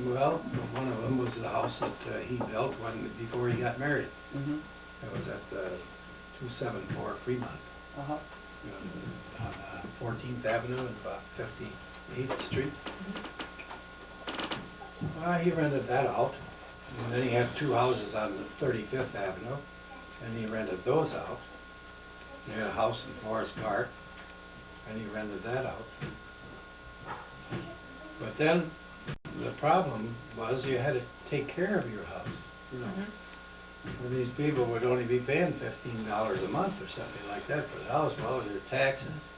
Well, one of them was the house that he built before he got married. Mm-hmm. That was at 274 Fremont, Uh-huh. on 14th Avenue and about 58th Street. Well, he rented that out, and then he had two houses on 35th Avenue, and he rented those out. He had a house in Forest Park, and he rented that out. But then, the problem was you had to take care of your house, you know. When these people would only be paying $15 a month or something like that for the house, well, your taxes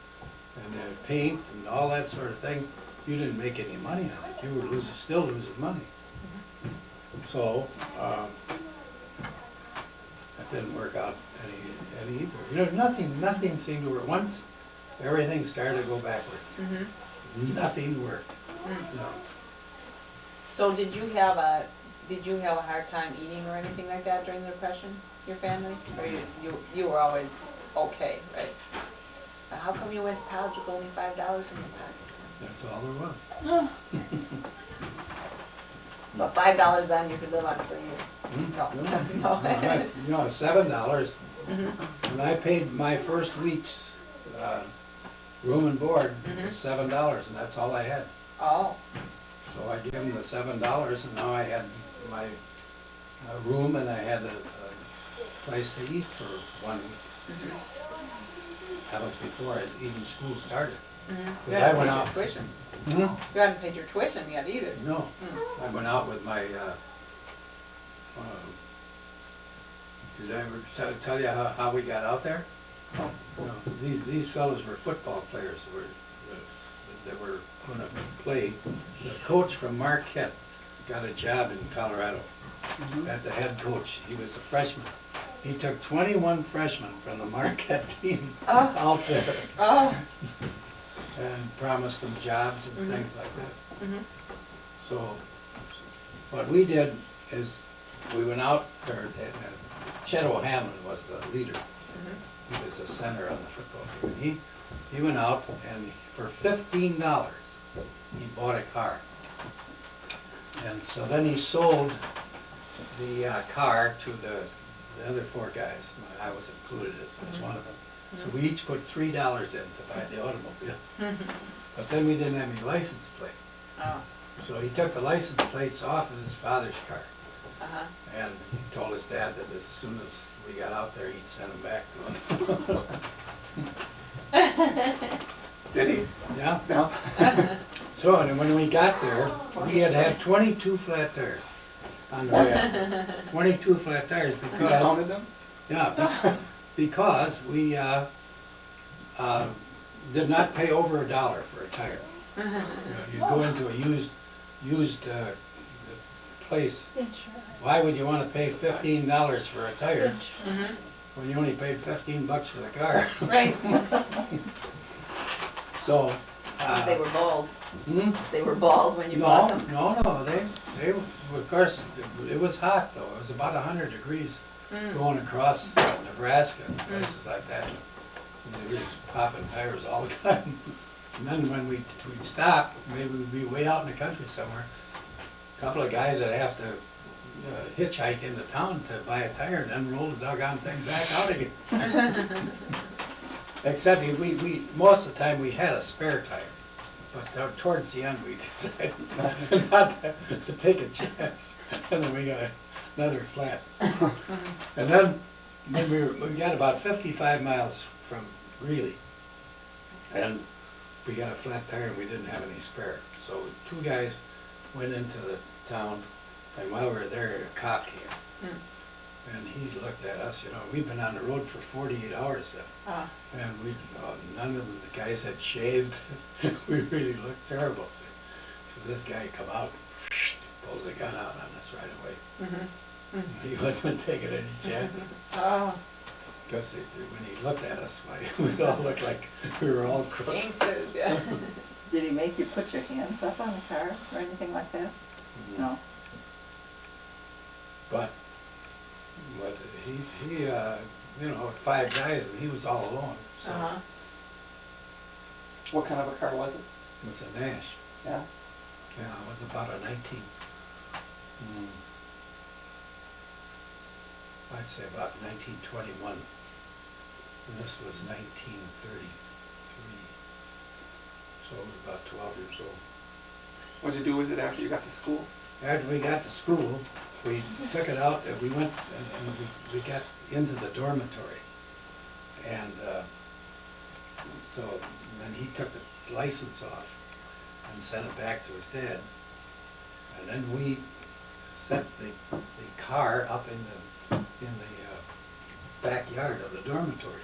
and their paint and all that sort of thing, you didn't make any money on it. You were still losing money. So, that didn't work out any either. You know, nothing seemed to work. Once everything started to go backwards, nothing worked. No. So did you have a hard time eating or anything like that during the Depression, your family? Or you were always okay, right? How come you went to college with only $5 in your pocket? That's all there was. But $5 then you could live on for a year. No. You know, $7, and I paid my first week's room and board was $7, and that's all I had. Oh. So I gave him the $7, and now I had my room and I had a place to eat for 1 week. That was before even school started. You I went out. Tuition. Hmm? You hadn't paid your tuition yet either. No, I went out with my. Did I ever tell you how we got out there? Oh. No, these fellows were football players that were going to play. The coach from Marquette got a job in Colorado as the head coach. He was a freshman. He took 21 freshmen from the Marquette team out there and promised them jobs and things like that. So what we did is we went out there, and Hammond was the leader. He was the center on the football team. And he went out and for $15 he bought a car. And so then he sold the car to the other four guys. I was included as one of them. So we each put $3 in to buy the automobile. But then we didn't have any license plate. Oh. So he took the license plates off of his father's car. And he told his dad that as soon as we got out there, he'd send them back to him. Did he? Yeah. No. So and when we got there, we had to have 22 flat tires on the way out. 22 flat tires You because, counted them? yeah, because we did not pay over $1 for a tire. You know, you'd go into a used place. Why would you want to pay $15 for a tire when you only paid $15 for the car? Right. So. They were bald. Hmm? They were bald when you bought them. No, they of course, it was hot though. It was about 100 degrees going across Nebraska and places like that. They were popping tires all the time. And then when we'd stop, maybe we'd be way out in the country somewhere. A couple of guys that have to hitchhike into town to buy a tire and then roll the doggone thing back out again. Except we most of the time we had a spare tire. But towards the end, we decided not to take a chance, and then we got another flat. And then we got about 55 miles from Greeley, and we got a flat tire, and we didn't have any spare. So two guys went into the town, and while we were there, a cop came. And he looked at us, you know, we've been on the road for 48 hours then. And none of them, the guys had shaved. We really looked terrible. So this guy come out, pulls a gun out on us right away. He wasn't taking any chances. Because when he looked at us, we all looked like we were all crooks. Gangsters, yeah. Did he make you put your hands up on the car or anything like that? No. But he you know, 5 guys, and he was all alone. So What kind of a car was it? it was a Nash. Yeah. Yeah, it was about a 19, I'd say about 1921. And this was 1933. So I was about 12 years old. What'd you do with it after you got to school? After we got to school, we took it out and we went and we got into the dormitory. And so then he took the license off and sent it back to his dad. And then we set the car up in the backyard of the dormitory.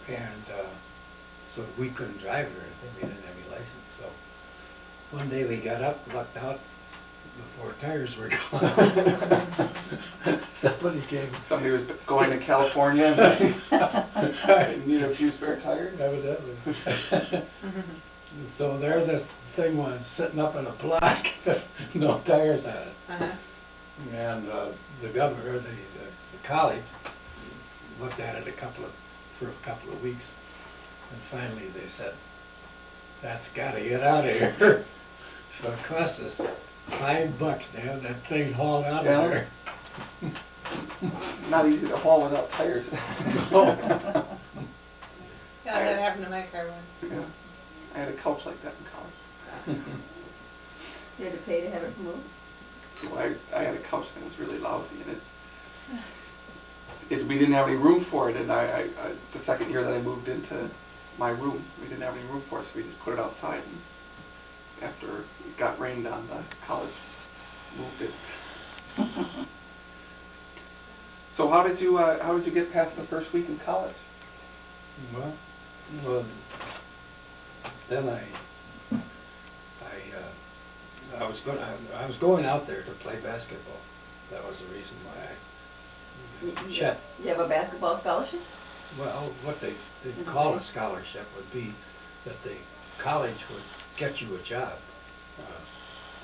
And so we couldn't drive it or anything, we didn't have any license. So one day we got up, looked out, the four tires were gone. Somebody came. Somebody was going to California and needed a few spare tires? Evidently. So there the thing was, sitting up in a block, no tires on it. Uh-huh. And the governor, the college, looked at it for a couple of weeks, and finally they said, "That's gotta get out of here." So it cost us $5 to have that thing hauled out of Yeah. there. Not easy to haul without tires. Yeah, that happened to my car once. Yeah. I had a couch like that in college. You had to pay to have it moved? Well, I had a couch that was really lousy, and we didn't have any room for it, and I the second year that I moved into my room, we didn't have any room for it, so we just put it outside, and after it got rained on, the college moved it. So how did you get past the first week in college? Well, then I was going out there to play basketball. That was the reason why Chet. You have a basketball scholarship? Well, what they call a scholarship would be that the college would get you a job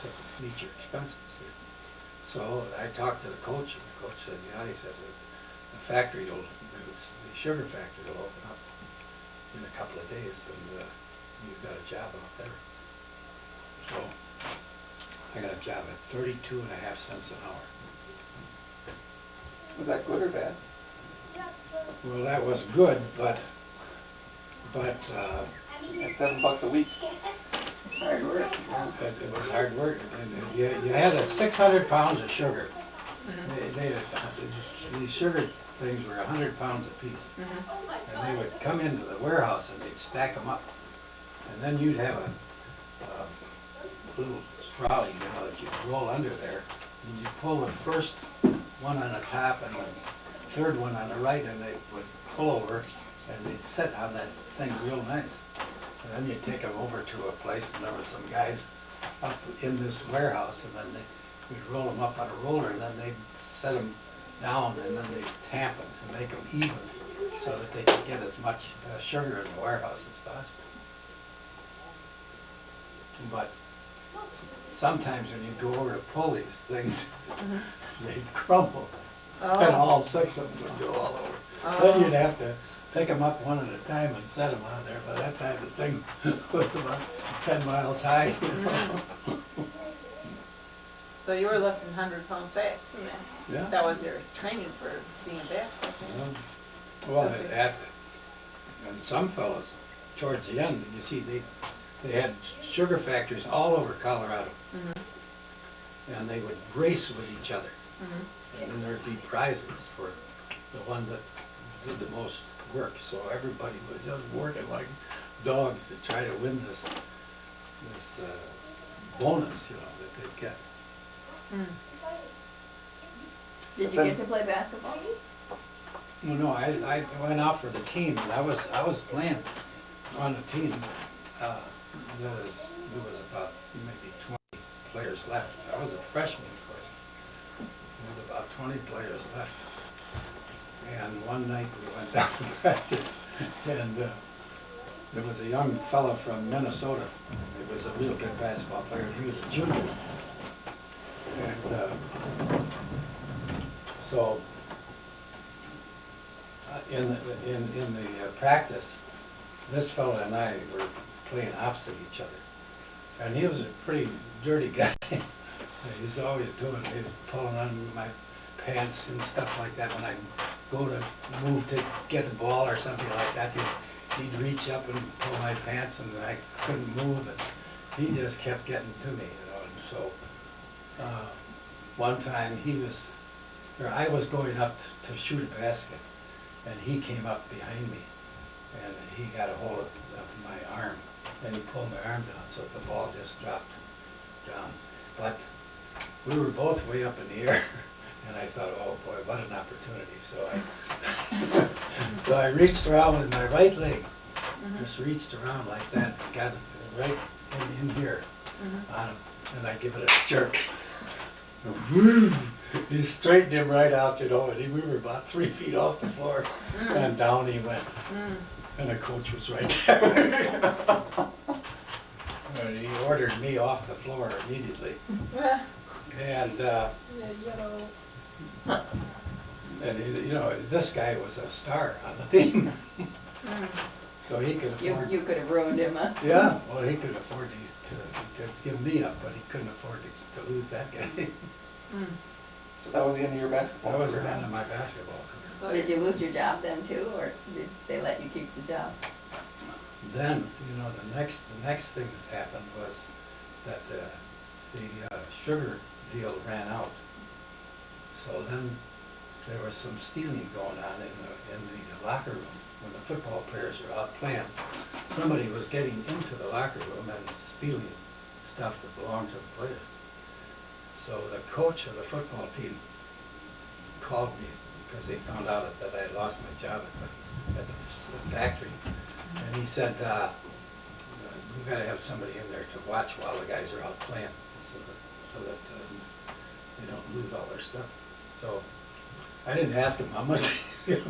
to meet your expenses. So I talked to the coach, and the coach said, yeah, he said, the sugar factory will open up in a couple of days, and you've got a job out there. So I got a job at 32.5 cents an hour. Was that good or bad? Well, that was good, but At $7 a week. It's hard work. it was hard work. And you had 600 pounds of sugar. These sugar things were 100 pounds apiece. And they would come into the warehouse and they'd stack them up. And then you'd have a little trolley, that you'd roll under there. And you'd pull the first one on the top and the third one on the right, and they would pull over and they'd sit on that thing real nice. And then you'd take them over to a place, and there were some guys up in this warehouse, and then we'd roll them up on a roller, and then they'd set them down, and then they'd tamp them to make them even, so that they could get as much sugar in the warehouse as possible. But sometimes when you go over to pull these things, they'd crumble. And all 6 of them would go all over. Then you'd have to pick them up one at a time and set them on there. By that time, the thing was about 10 miles high. So you were lifting 100-pound sacks, and Yeah. that was your training for being a basketball player. Well, and some fellows, towards the end, you see, they had sugar factories all over Colorado. And they would race with each other. And then there'd be prizes for the one that did the most work. So everybody was just working like dogs to try to win this bonus, that they'd get. Did you get to play basketball? Well, no, I went out for the team, and I was playing on a team. There was about maybe 20 players left. I was a freshman, of course. There was about 20 players left. And one night we went down to practice, and there was a young fellow from Minnesota. He was a real good basketball player. He was a junior. And so in the practice, this fellow and I were playing opposite each other. And he was a pretty dirty guy. He's always doing, he was pulling on my pants and stuff like that. When I go to move to get the ball or something like that, he'd reach up and pull my pants and I couldn't move. And he just kept getting to me, you know. And so one time I was going up to shoot a basket, and he came up behind me, and he got a hold of my arm, and he pulled my arm down, so the ball just dropped down. But we were both way up in the air, and I thought, oh boy, what an opportunity. So I reached around with my right leg, just reached around like that, and got it right in here on him, and I give it a jerk. Woo! He straightened him right out, you know, and we were about 3 feet off the floor, and down he went. And the coach was right there. And he ordered me off the floor immediately. And you know, this guy was a star on the team. So he could afford. You could have ruined him, huh? Yeah, well, he could afford to give me up, but he couldn't afford to lose that guy. So that was the end of your basketball That was the career, end huh? of my basketball career. So Did you lose your job then too, or did they let you keep the job? Then, you know, the next thing that happened was that the sugar deal ran out. So then there was some stealing going on in the locker room when the football players were out playing. Somebody was getting into the locker room and stealing stuff that belonged to the players. So the coach of the football team called me because they found out that I had lost my job at the factory. And he said, we've got to have somebody in there to watch while the guys are out playing so that they don't lose all their stuff. So I didn't ask him how much and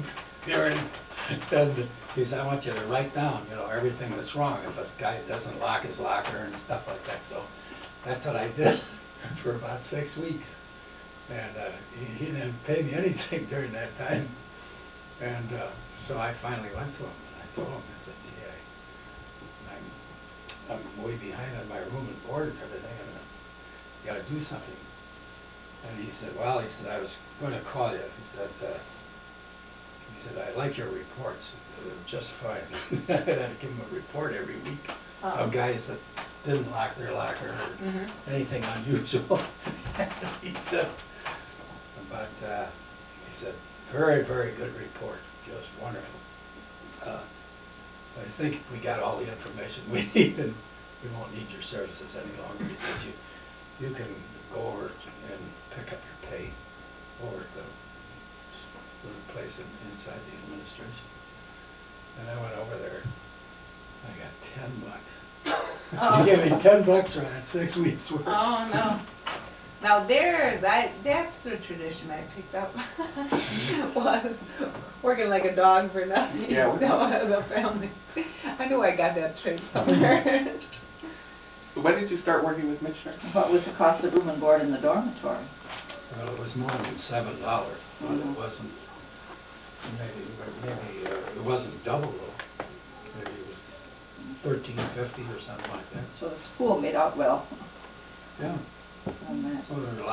he said, I want you to write down, you know, everything that's wrong if a guy doesn't lock his locker and stuff like that. So that's what I did for about 6 weeks. And he didn't pay me anything during that time. And so I finally went to him and I told him, I said, gee, I'm way behind on my room and board and everything, and you gotta do something. And he said, well, he said, I was gonna call you. He said, I like your reports. They're just fine. I had to give him a report every week of guys that didn't lock their locker or anything unusual. He said, he said, very, very good report, just wonderful. I think we got all the information we need and we won't need your services any longer. He says, you can go over and pick up your pay over at the place inside the administration. And I went over there, I got $10. Oh. He gave me $10 for that 6 weeks work. Oh, no. Now that's the tradition I picked up, was working like a dog for nothing. Yeah. The family. I knew I got that trait somewhere. When did you start working with Michener? What was the cost of room and board in the dormitory? Well, it was more than $7, but it wasn't, maybe it wasn't double though. Maybe it was $13.50 or something like that. So the school made out well Yeah. on that. Well, there were a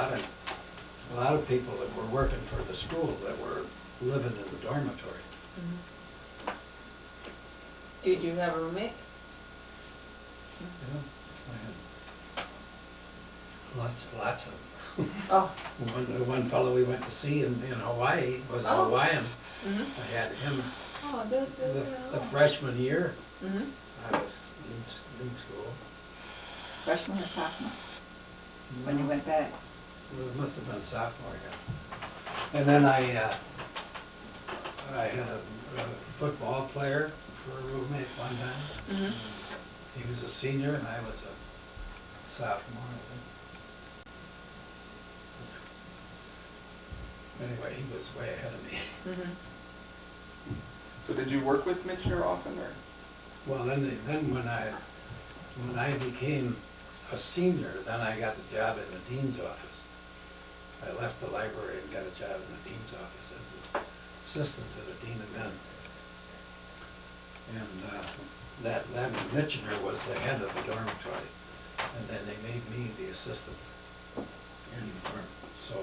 lot of people that were working for the school that were living in the dormitory. Did you have a roommate? Yeah, I had lots of them. Oh. One fellow we went to see in Hawaii was a Hawaiian. I had him Oh, the freshman year. Mm-hmm. I was in school. Freshman or sophomore, when you went back? Well, it must have been sophomore, yeah. And then I had a football player for a roommate one time. He was a senior and I was a sophomore, I think. Anyway, he was way ahead of me. So did you work with Michener often, or? Well, then when I became a senior, then I got the job in the dean's office. I left the library and got a job in the dean's office as the assistant to the dean of men. And that Michener was the head of the dormitory. and then they made me the assistant. And so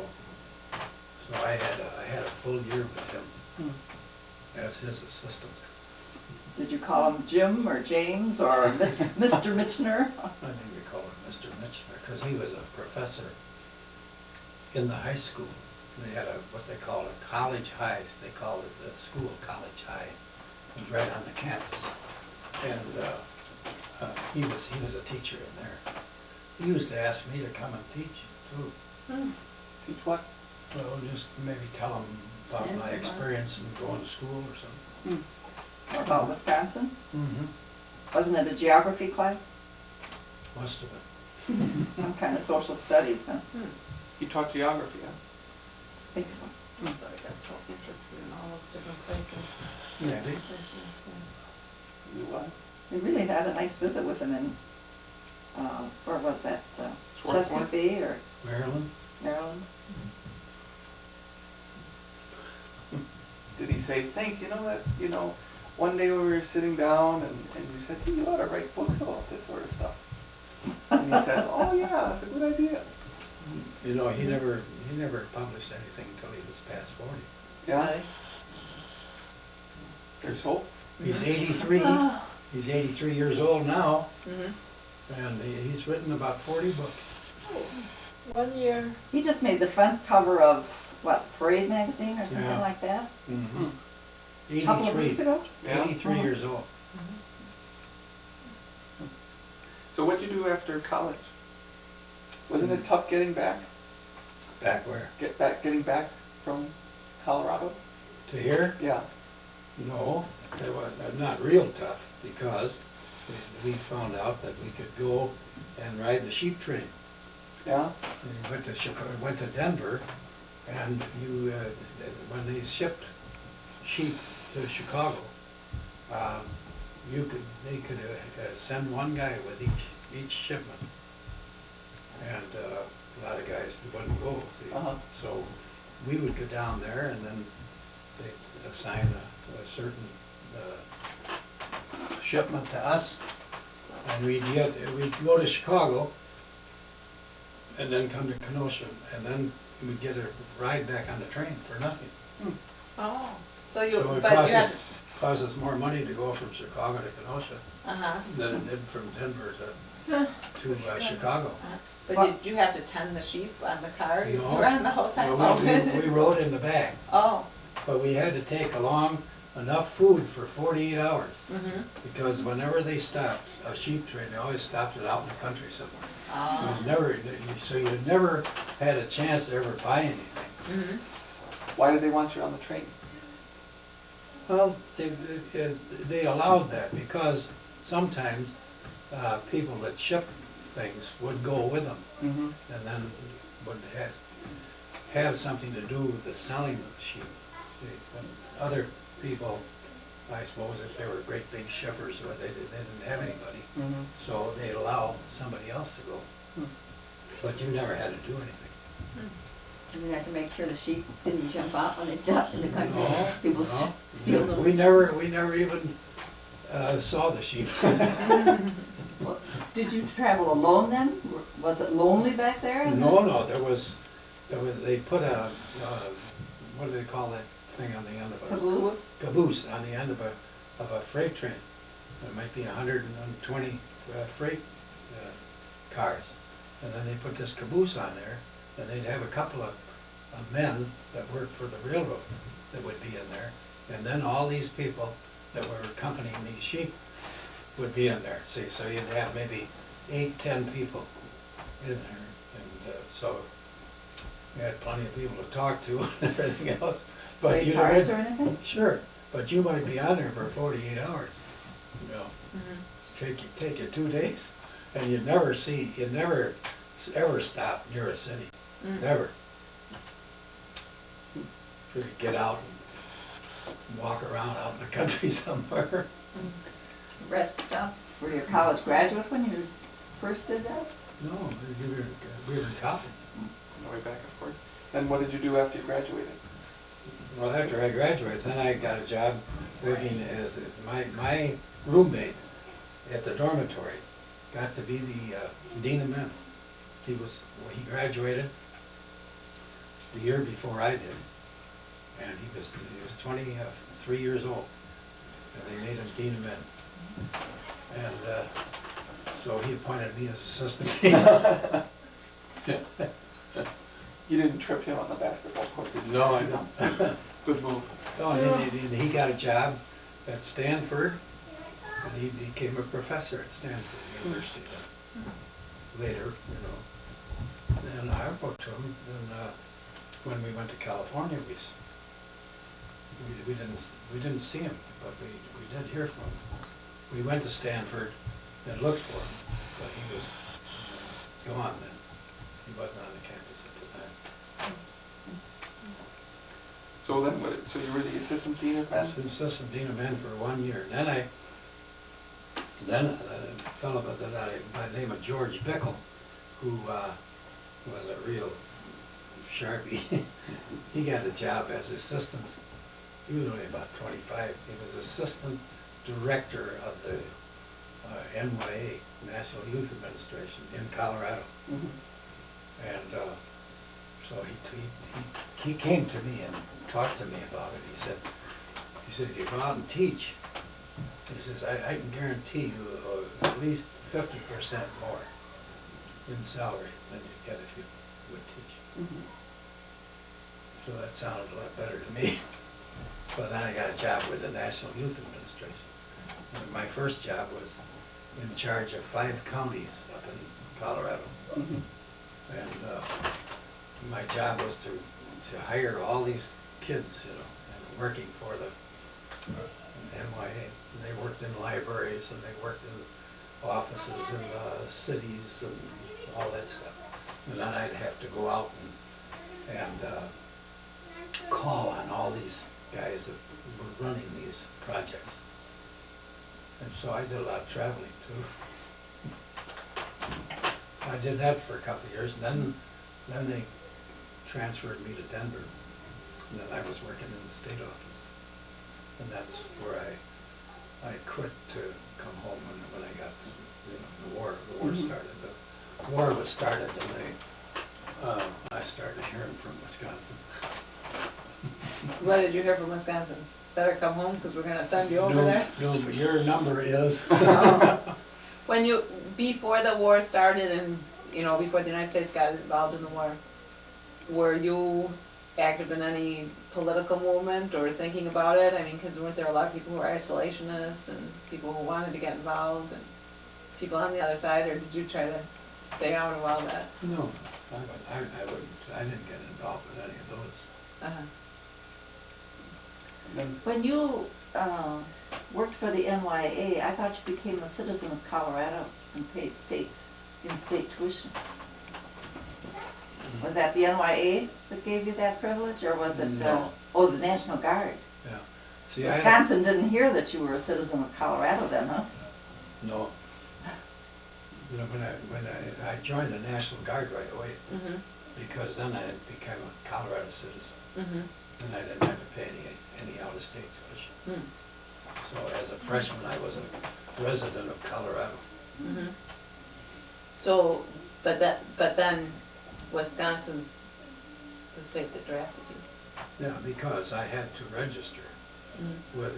I had a full year with him as his assistant. Did you call him Jim or James or Mr. Michener? I think we called him Mr. Michener, because he was a professor in the high school. They had what they call a college high, they call it the school college high, it was right on the campus. And he was a teacher in there. He used to ask me to come and teach too. Teach what? Well, just maybe tell him about my experience in going to school or something. What about Wisconsin? Mm-hmm. Wasn't it a geography class? Must have been. Some kind of social studies, huh? He taught geography, huh? I think so. So I got so interested in all those different places. Maybe. You what? We really had a nice visit with him in, where was that? Swarthmore? Chesapeake Bay or Maryland? Maryland? Did he say, thanks, one day when we were sitting down and you said, hey, you ought to write books about this sort of stuff. And he said, oh yeah, that's a good idea. You know, he never published anything until he was past 40. Yeah? There's hope. He's 83. He's 83 years old now, Mm-hmm. and he's written about 40 books. 1 year. He just made the front cover of, what, Parade magazine or something Yeah. like that? Mm-hmm. A couple of weeks ago? Yeah. 83 years old. So what'd you do after college? Wasn't it tough getting back? Back where? Getting back from Colorado? To here? Yeah. No, it was not real tough, because we found out that we could go and ride the sheep train. Yeah? We went to Chicago, went to Denver, and when they shipped sheep to Chicago, they could send one guy with each shipment, and a lot of guys wouldn't go. See? So we would go down there, and then they'd assign a certain shipment to us, and we'd go to Chicago, and then come to Kenosha, and then we'd get a ride back on the train for nothing. Oh, so you, So it but you had, cost us more money to go from Chicago to Kenosha than it did from Denver to Chicago. but did you have to tend the sheep on the car you No. were on the whole time? Well, we rode in the back, Oh, but we had to take along enough food for 48 hours, mm-hmm. because whenever they stopped a sheep train, they always stopped it out in the country somewhere. Oh. So you never had a chance to ever buy anything. Mm-hmm. Why did they want you on the train? Well, they allowed that because sometimes people that ship things would go with them, Mm-hmm. and then would have something to do with the selling of the sheep. See, when other people, I suppose, if they were great big shippers, or they didn't have anybody, Mm-hmm. so they'd allow somebody else to go. But you never had to do anything. And we had to make sure the sheep didn't jump out when they stopped in the country. No, People no. steal them. We never even saw the sheep. Did you travel alone then? Was it lonely back there? No, they put a, what do they call that thing on the end of a? Caboose? Caboose on the end of a freight train. There might be 120 freight cars. And then they put this caboose on there, and they'd have a couple of men that worked for the railroad that would be in there. And then all these people that were accompanying these sheep would be in there. See, so you'd have maybe 8-10 people in there. And so you had plenty of people to talk to and everything else. But Play you cards or anything? Sure, but you might be on there for 48 hours, you know. Mm-hmm. Take you 2 days, and you'd never ever stop near a city, never. You could get out and walk around out in the country somewhere. Rest stops. Were you a college graduate when you first did that? No, we were in college. Way back and forth. Then what did you do after you graduated? Well, after I graduated, then I got a job working as my roommate at the dormitory got to be the dean of men. He graduated the year before I did, and he was 23 years old, and they made him dean of men. And so he appointed me as assistant dean. You didn't trip him on the basketball court, did you? No, I don't. Good move. No, and he got a job at Stanford, and he became a professor at Stanford University then, later, you know. And I wrote to him, and when we went to California, we didn't see him, but we did hear from him. We went to Stanford and looked for him, but he was gone then. He wasn't on the campus at the time. So then, so you were the assistant dean of I men? was assistant dean of men for 1 year. Then a fellow by the name of George Bickle, who was a real sharpie, he got a job as assistant. He was only about 25. He was assistant director of the NYA, National Youth Administration, in Colorado. Mhm. And so he came to me and talked to me about it. He said, if you go out and teach, he says, I can guarantee you at least 50% more in salary than you get if you would teach. Mhm. So that sounded a lot better to me. So then I got a job with the National Youth Administration. And my first job was in charge of 5 counties up in Colorado. Mhm. And my job was to hire all these kids, you know, and working for the NYA. And they worked in libraries and they worked in offices in cities and all that stuff. And then I'd have to go out and call on all these guys that were running these projects. And so I did a lot of traveling too. I did that for a couple of years, and then they transferred me to Denver. And then I was working in the state office. And that's where I quit to come home when I got, you know, the war started. The war was started, and I started hearing from Wisconsin. What did you hear from Wisconsin? Better come home because we're gonna send you over there? No, but your number is. When before the war started and, you know, before the United States got involved in the war, were you active in any political movement or thinking about it? I mean, because weren't there a lot of people who were isolationists and people who wanted to get involved and people on the other side, or did you try to stay out of all that? No, I wouldn't. I didn't get involved with any of those. Uh-huh. And then, When you worked for the NYA, I thought you became a citizen of Colorado and paid state tuition. Was that the NYA that gave you that privilege, or was it, No. the National Guard? Yeah. See, Wisconsin didn't hear that you were a citizen of Colorado then, huh? No. You know, when I joined the National Guard right away, Mm-hmm. because then I became a Colorado citizen, Mm-hmm. and I didn't have to pay any out-of-state tuition. Mm. So as a freshman, I was a resident of Colorado. Mm-hmm. So, but then Wisconsin's the state that drafted you. Yeah, because I had to register Mm. with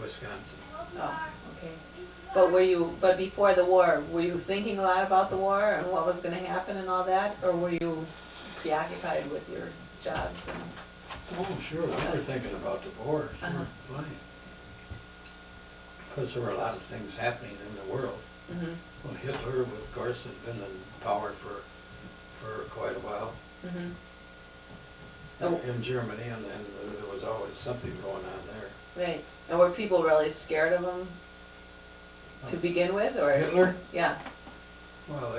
Wisconsin. Oh, okay. But before the war, were you thinking a lot about the war and what was gonna happen and all that? Or were you preoccupied with your jobs and? Oh, sure, we were thinking about the war, sure, Uh-huh. plenty. Because there were a lot of things happening in the world. Mm-hmm. Well, Hitler, of course, has been in power for quite a while Mm-hmm. Oh. in Germany, and there was always something going on there. Right. And were people really scared of him to begin with, or? Hitler? Yeah. Well,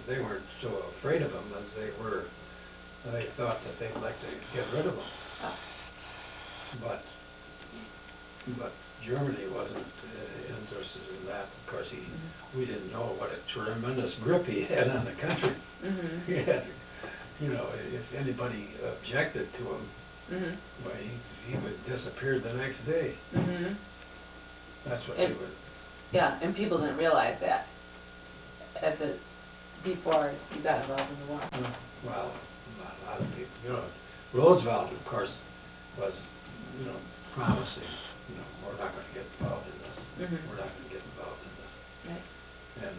they weren't so afraid of him as they thought that they'd like to get rid of him. Oh. But Germany wasn't interested in that. Of course, we didn't know what a tremendous grip he had on the country. Mm-hmm. He had, you know, if anybody objected to him, Mm-hmm. well, he was disappeared the next day. Mm-hmm. That's what And- they would. Yeah, and people didn't realize that before you got involved in the war. Well, a lot of people, you know, Roosevelt, of course, was, you know, promising, you know, we're not gonna get involved in this. Mhm. We're not gonna get involved in this. Right. And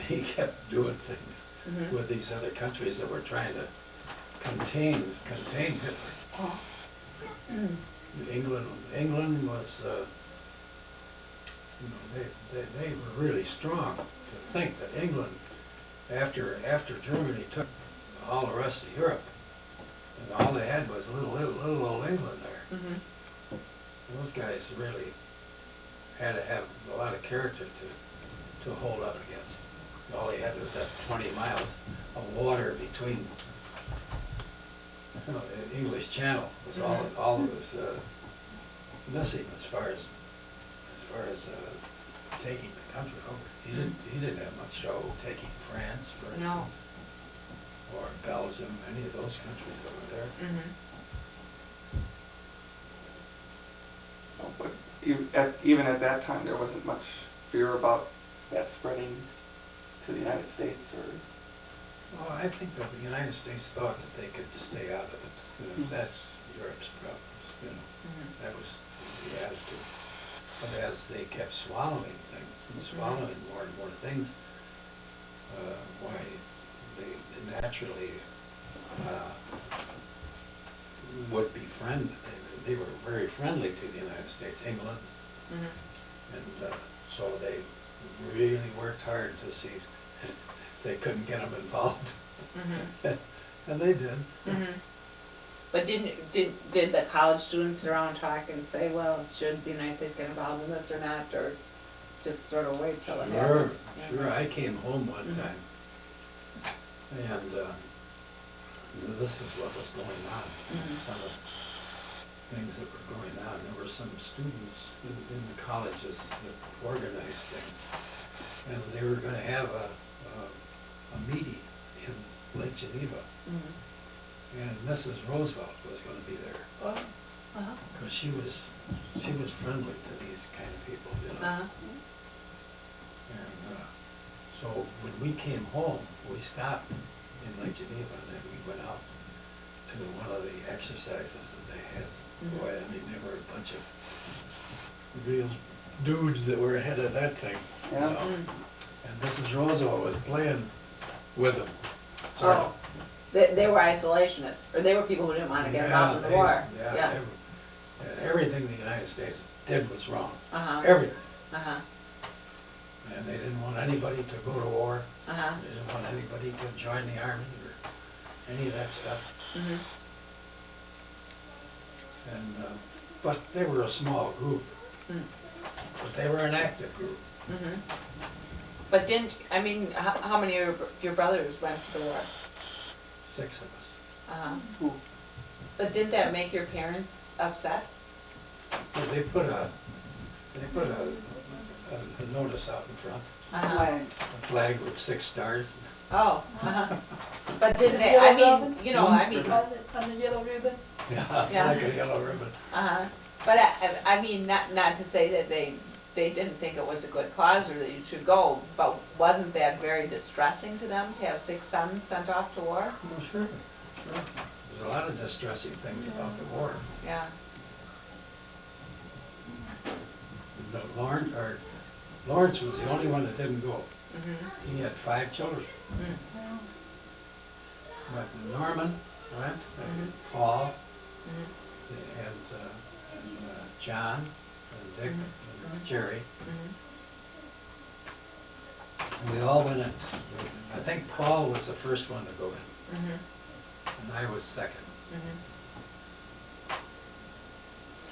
he kept doing things Mhm. with these other countries that were trying to contain Hitler. Oh. England was, you know, they were really strong. To think that England, after Germany took all the rest of Europe, and all they had was little old England there. Mhm. Those guys really had to have a lot of character to hold up against. All they had was that 20 miles of water between, you know, the English Channel was all that was missing as far as taking the country over. He didn't have much trouble taking France, for No. instance, or Belgium, any of those countries over there. Mhm. So, but even at that time, there wasn't much fear about that spreading to the United States, or? Well, I think that the United States thought that they could stay out of it. You know, that's Europe's problems, you know. Mhm. That was the attitude. But as they kept swallowing things, and swallowing more and more things, why, they naturally would be friendly. They were very friendly to the United States, England, Mhm. and so they really worked hard to see if they couldn't get them involved. Mhm. And they did. Mhm. But did the college students sit around and talk and say, well, should the United States get involved in this or not, or just sort of wait till it Sure, happened? sure. I came home one Mhm. time, and this is what was going on. Mhm. Some of the things that were going on. There were some students in the colleges that organized things, and they were going to have a meeting in Lake Geneva, Mhm. and Mrs. Roosevelt was going to be there Oh, uh-huh, because she was friendly to these kind of people, you know. uh-huh, And so when we came home, we stopped in Lake Geneva, and then we went out to one of the exercises that they had. Mhm. Boy, I mean, there were a bunch of real dudes that were ahead of that thing, you Yeah. know. Mm. And Mrs. Roosevelt was playing with them, sort Oh, of. they were isolationists, or they were people who didn't wanna get involved in the war, yeah, And everything the United States did was wrong, uh-huh, everything. uh-huh, And they didn't want anybody to go to war. uh-huh, They didn't want anybody to join the army or any of that stuff. mhm, And, but they were a small group, mm, but they were an active group. mhm. But how many of your brothers went to the war? 6 of us. Uh-huh, Who? but didn't that make your parents upset? But they put a notice out in front, Uh-huh, Flag. a flag with 6 stars. oh, uh-huh, but didn't they, Yellow I mean, ribbon? you know, I mean, On the yellow ribbon? Yeah, Yeah. like a yellow ribbon. uh-huh, but I mean, not to say that they didn't think it was a good cause or that you should go, but wasn't that very distressing to them to have 6 sons sent off to war? Well, sure. There's a lot of distressing things about the war. Yeah, But Lawrence was the only one that didn't go. mhm, He had 5 children. mm, But Norman went, and Mhm. Paul, mhm, and John, and Dick, Mhm. and Jerry. mhm, And we all went in. I think Paul was the first one to go in, mhm, and I was second. mhm.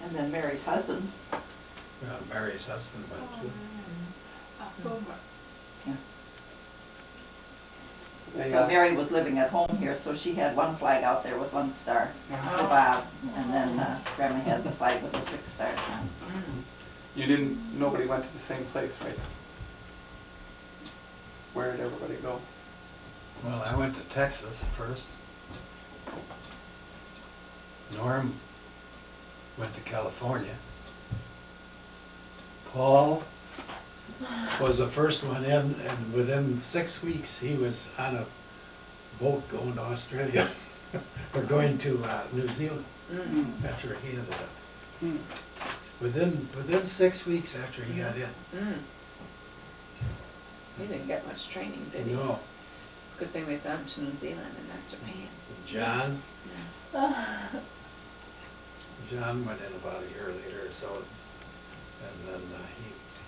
And then Mary's husband. Mary's husband went too. They, So Mary was living at home here, so she had one flag out there with 1 star yeah. for Bob, and then Grandma had the flag with the 6 stars on. Mm. Nobody went to the same place, right? Where did everybody go? Well, I went to Texas first. Norm went to California. Paul was the first one in, and within 6 weeks, he was on a boat going to Australia, or going to New Zealand. That's where he ended up. Hmm. Within 6 weeks after he got in. He didn't get much training, did he? No, Good thing they sent him to New Zealand and not Japan. John went in about a year later or so, and then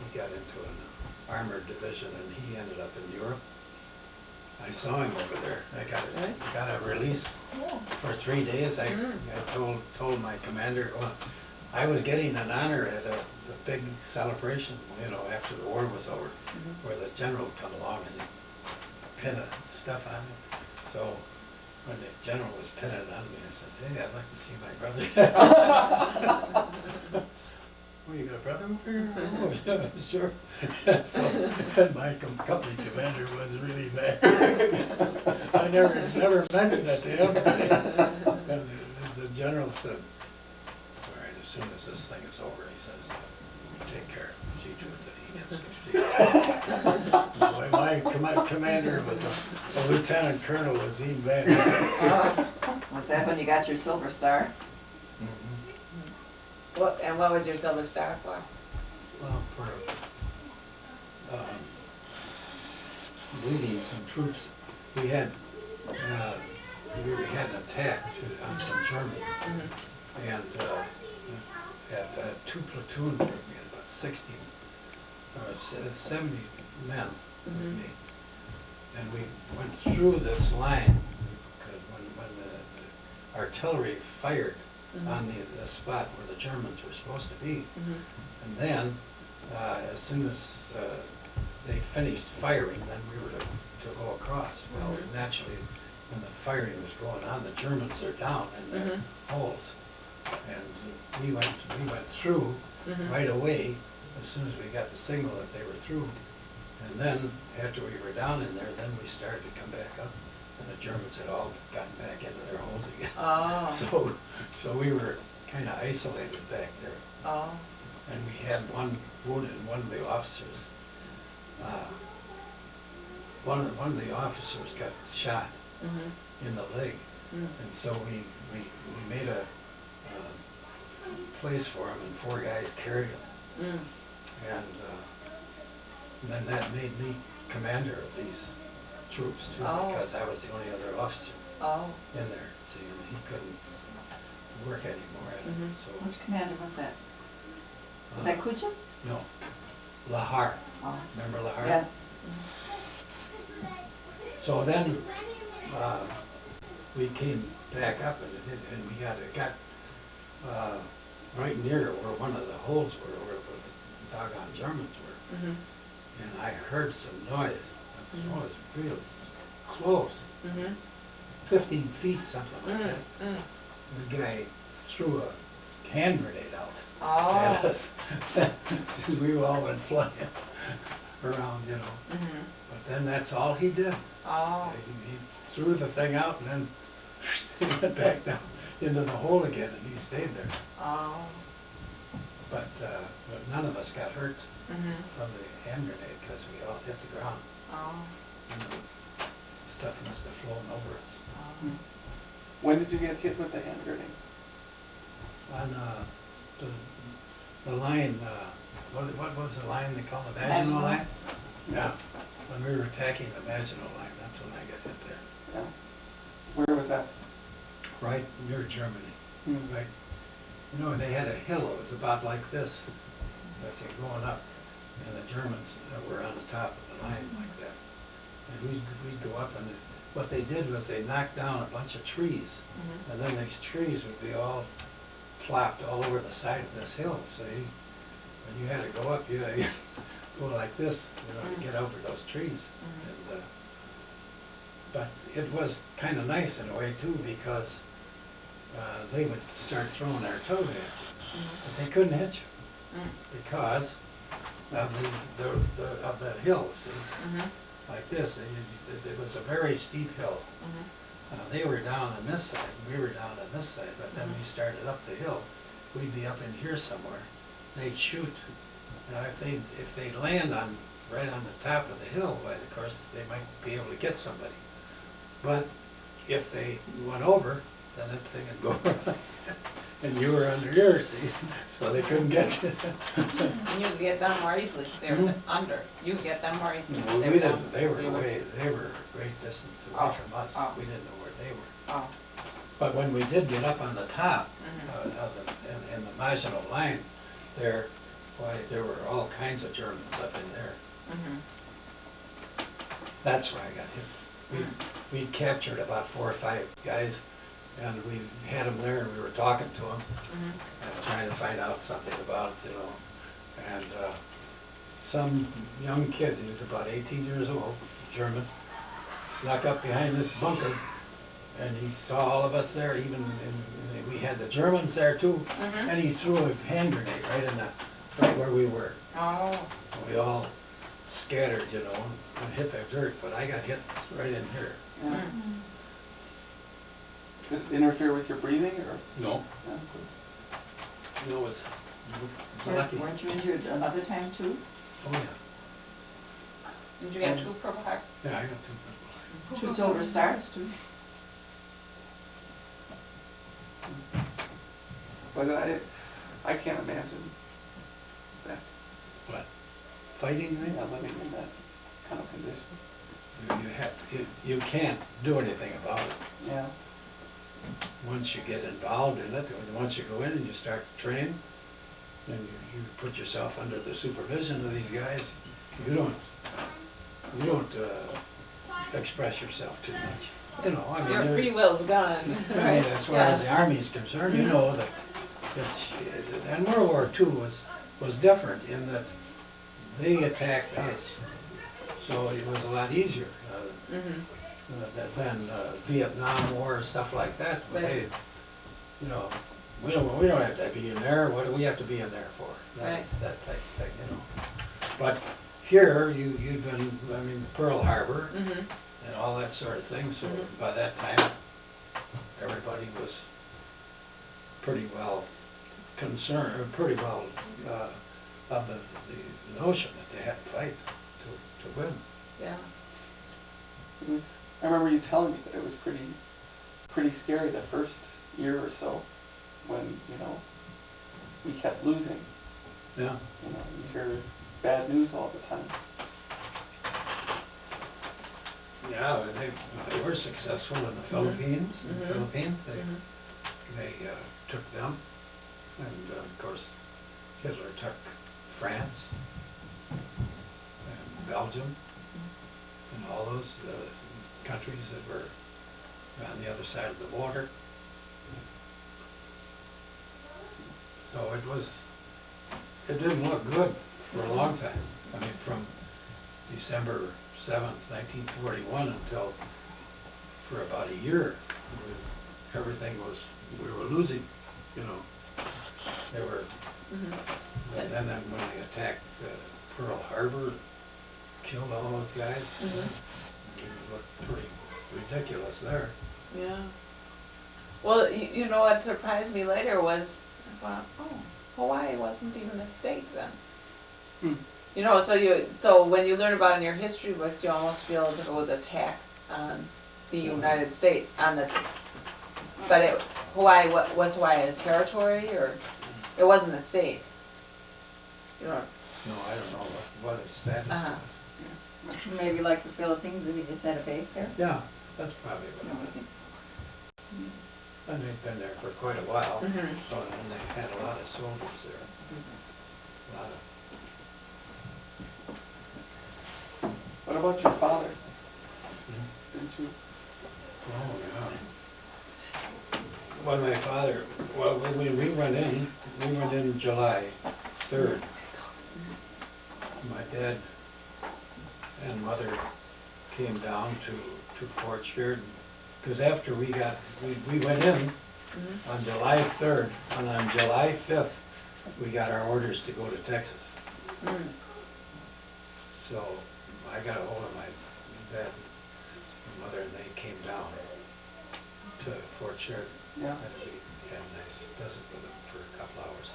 he got into an armored division, and he ended up in Europe. I saw him over there. I Really? got a release for 3 days. I told my commander, well, I was getting an honor at a big celebration, you know, after the war was over, where the general would come along and pin stuff on me. So when the general was pinning it on me, I said, hey, I'd like to see my brother. Well, you got a brother over here? Oh, yeah, sure. So, and my company commander was really mad. I never mentioned it to him. And the general said, all right, as soon as this thing is over, he says, take care, see to it that he gets the Boy, my commander was a lieutenant colonel, was he mad? Was that when you got your silver star? What was your Silver Star for? Well, for leading some troops, we had an attack on some German, and had 2 platoons with me, about 60 or 70 men with me, and we went through this line because when the artillery fired on the spot where the Germans were supposed to be. And then, as soon as they finished firing, then we were to go across. Well, naturally, when the firing was going on, the Germans are down in their holes. And we went through right away as soon as we got the signal that they were through. And then, after we were down in there, then we started to come back up. And the Germans had all gotten back into their holes again. Oh. So we were kind of isolated back there. Oh. And we had one wounded, one of the officers. One of the officers got shot in the leg. And so we made a place for him, and 4 guys carried him. And then that made me commander of these troops too, because I was the only other officer in there. See, and he couldn't work anymore at it. So Which commander was that? Was that Kuchin? no, Lahar. Oh. Remember Lahar? Yes. So then we came back up, and we got right near where one of the holes were, where the doggone Germans were. And I heard some noise. It was real close, 15 feet, something like that. The guy threw a hand grenade out at us. We all went flying around, you know. But then that's all he did. He threw the thing out, and then he went back down into the hole again, and he stayed there. But none of us got hurt from the hand grenade, because we all hit the ground. And the stuff must have flown over us. When did you get hit with the hand grenade? On the line, what was the line they call the Maginot Line? Yeah, when we were attacking the Maginot Line, that's when I got hit there. Yeah. Where was that? Right near Germany, right? You know, they had a hill, it was about like this, that's it going up, and the Germans were on the top of the line like that. And we'd go up, and what they did was they knocked down a bunch of trees, and then these trees would be all plopped all over the side of this hill. So when you had to go up, you had to go like this, you know, to get over those trees. And, but it was kind of nice in a way too, because they would start throwing artillery at you, but they couldn't hit you because of the hills. See? Like this, it was a very steep hill. They were down on this side, we were down on this side, but then we started up the hill. We'd be up in here somewhere. They'd shoot Now, if they land on, right on the top of the hill, why, of course, they might be able to get somebody. But if they went over, then that thing would go, and you were under your seat, so they couldn't get you. And you could get them more easily, because they were under, you could get them more easily. 'cause Well, they we were didn't, down. they were You would- they were a great distance away Oh, from us. oh. We didn't know where they were. Oh, But when we did get up on the top, mhm. in the Maginot Line, there, why, there were all kinds of Germans up in there. Mhm. That's where I got hit. We captured about 4 or 5 guys, and we had them there, and we were talking to them, Mhm. and trying to find out something about it, you know. And some young kid, he was about 18 years old, German, snuck up behind this bunker, and he saw all of us there, even, and we had the Germans there too, Mhm. and he threw a hand grenade right where we were. Oh, We all scattered, you know, and hit the dirt, but I got hit right in here. Yeah. mm. Did it interfere with your breathing, or? No. Yeah. It was lucky. Weren't you injured another time too? Oh, yeah. Did you get 2 Purple Hearts? Yeah, I got 2. 2 silver stars too? But I can't imagine that, What? Fighting, yeah, right? living in that kind of condition. You can't do anything about it. Yeah. Once you get involved in it, and once you go in and you start to train, then you put yourself under the supervision of these guys. You don't express yourself too much. You know, I mean, Your you're- free will's gone, I mean, right? as far as the Army's concerned, you know that it's, and World War II was different in that they attacked us, so it was a lot easier Mhm. than Vietnam War, stuff like that. But Right. they, you know, we don't have to be in there. What do we have to be in there for? That's that type of thing, you know. But here, you'd been, I mean, Pearl Harbor Mhm. and all that sort of thing, so Mhm. by that time, everybody was pretty well concerned, or pretty well of the notion that they had to fight to win. Yeah. It was, I remember you telling me that it was pretty scary the first year or so, when, you know, we kept losing. Yeah. You know, you hear bad news all the time. Yeah, and they were successful in the Philippines. In the Mhm. Philippines, Mhm. they took them, and of course, Hitler took France and Belgium and all those countries that were on the other side of the border. So it didn't look good for a long time. I mean, from December 7th, 1941 until, for about a year, everything was, we were losing, you know. They were, Mhm. and then when they attacked Pearl Harbor, killed all those guys, Mhm. it looked pretty ridiculous there. Yeah. Well, you know what surprised me later was, I thought, oh, Hawaii wasn't even a state then. Hmm. You know, so when you learn about it in your history books, you almost feel as if it was an attack on the United States, but Hawaii, was Hawaii a territory, or it wasn't a state? You know, No, I don't know what its status Uh-huh. was. Maybe like the Philippines, if we just had a base there. Yeah, that's probably what it was. And they'd been there for quite a while, Mhm. so, and they had a lot of soldiers there. A lot of, What about your father? Mhm. Didn't you? Oh, yeah. When my father, well, when we went in July 3rd. My dad and mother came down to Fort Sheridan, because after we went in Mhm. on July 3rd, and on July 5th, we got our orders to go to Texas. Mm. So I got a hold of my dad and mother, and they came down to Fort Sheridan. Yeah. And we had a nice visit with them for a couple hours.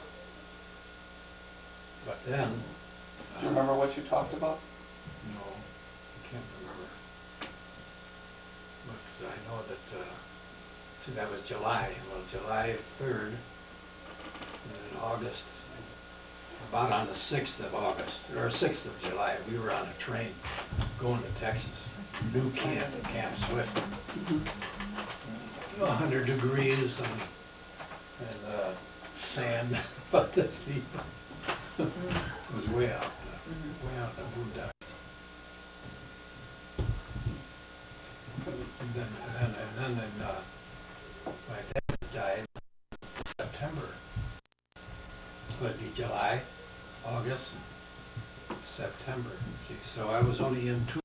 But then, Do you remember what you talked about? no, I can't remember. But I know that, see, that was July, well, July 3rd, and then August, about on the 6th of August, or 6th of July, we were on a train going to Texas, new camp, Camp Swift. 100 degrees and sand about this deep. It was way out the boondocks. And then my dad died in September. It would be July, August, September. See, so I was only in 2